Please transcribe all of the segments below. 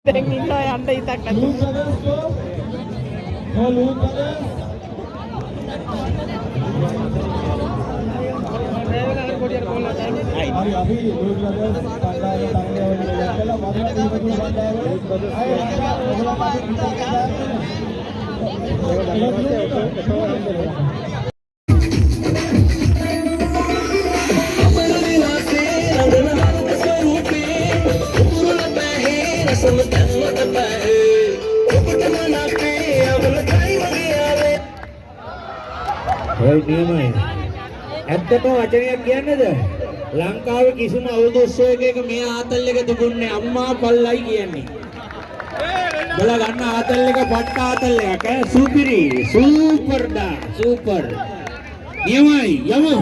දැන් ඉන්නවා යන්න හිතක් නැතුව. ඔය නියමයි. ඇත්තටම වචනයක් කියන්නේද? ලංකාවේ කිසිම අවුරුදු උත්සවයක මේ ආතල් එක තිබුණේ අම්මා පල්ලයි කියන්නේ. බලා ගන්න ආතල් එක පට්ට ආතල් එකක් ඈ සුපිරි සූපර් ඩා සූපර්. නියමයි යමු.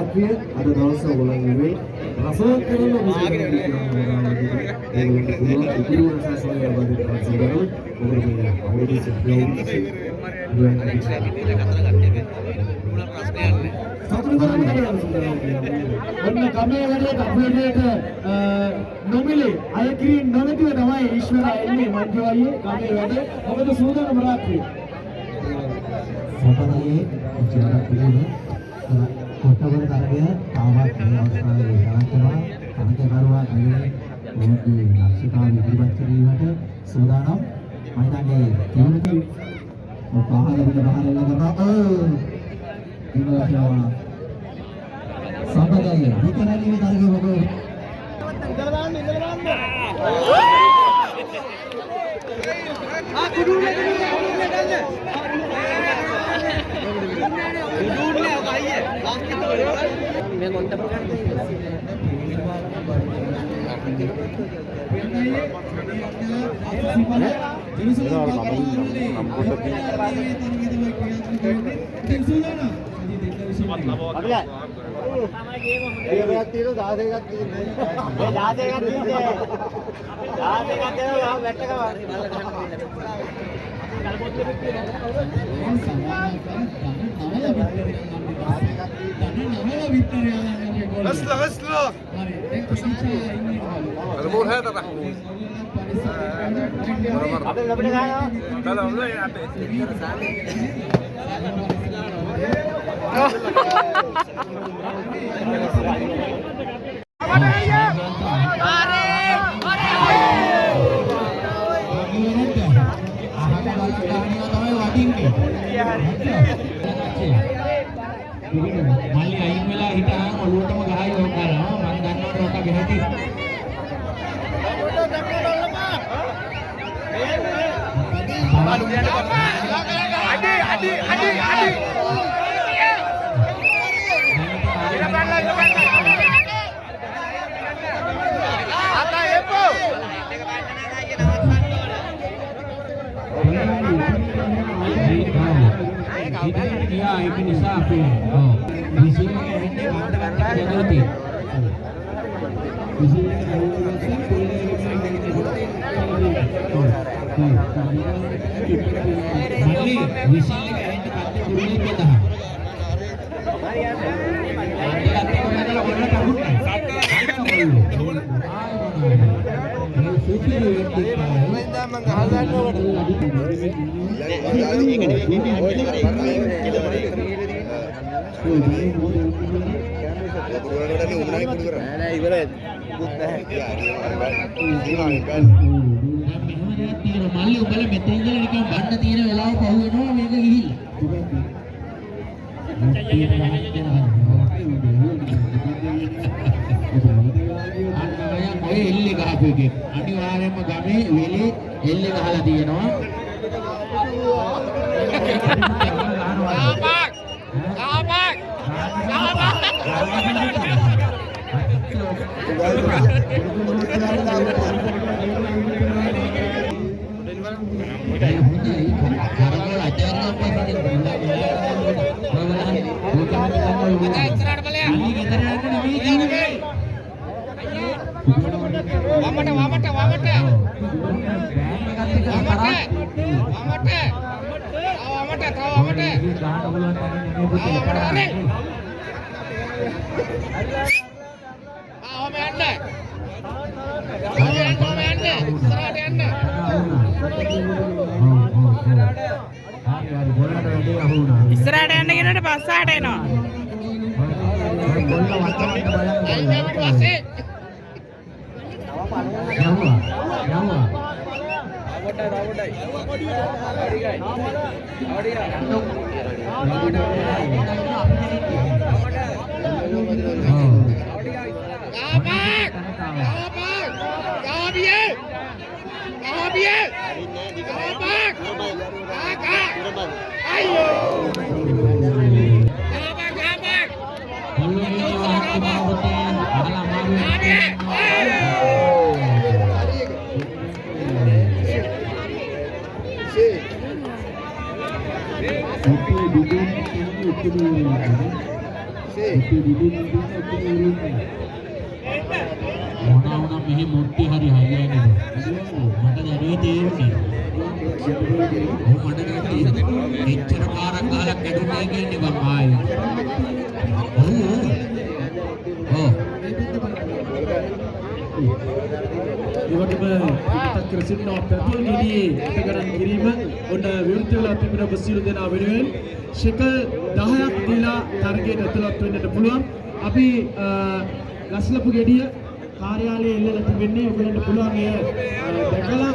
रात्रि ada dawasa ulang ini rasa kerana musik ini itu rasa saya bagi saudara berbeda awalnya sebelum ඔන්න ගමේ වැඩේ අපේට නොමිලේ අයකිරින් නොමැතිව තමයි ඊශ්වරයා එන්නේ මංජු අයියේ ගමේ වැඩේ මොකද සූදානම රාත්‍රියේ සපනයේ ජීවන පිළිවෙල කොටවල තරගය තාමත් මේ අවස්ථාවේ ගණන්කරනවා කනකරුවා මේ මොහොතේ ලක්ෂිකාව ඉදිරිපත් කිරීමට සූදානම් මයිදාගේ තියුණු පහළ කරනවා ඉන්නවා සම්පදයේ විතරණියේ තරගය මොකද ඉඳලා දාන්න කුඩුනේ ගන්න කුඩුනේ ඔක අයියේ ලාස්ට් මේ මොන්ට اسلو الامور هذا راح මල්ලි අයින් වෙලා හිටාම ඔළුවටම ගහයි ඕක කරනවා මම දන්නවට ඕක ගෙහති Itu dia itu bisa apa? Oh, di sini මල්ලි උඹලා මෙතන ඉඳලා නිකන් බන්න තියෙන වෙලාව පහු වෙනවා මේක ගිහිල්ලා. අන්න ඔය එල්ලේ ගහපු එකේ අනිවාර්යයෙන්ම ගමේ වෙලේ එල්ලේ ගහලා තියෙනවා. ඉස්සරහට යන්න කියනකොට පස්සට එනවා. මොනවා මෙහි මුට්ටි හරි හයියන්නේ මට දැනුයි තේරුනේ. ඔව් මට දැනුනේ එච්චර පාරක් ගහලා කැඩුනේ කියන්නේ බං ආයේ. ඔව් ඉවකම පිටත් කර සිටින පැතුල් ගෙඩියේ අතකරන් කිරීම ඔන්න විවෘත වෙලා තිබෙන බසිරු දෙනා වෙනුවෙන් ෂෙකල් 10ක් දීලා තරගයට ඇතුළත් වෙන්නට පුළුවන්. අපි ගස්ලපු ගෙඩිය කාර්යාලයේ එල්ලලා තිබෙන්නේ ඔයගලන්ට පුළුවන් ඒ දැකලා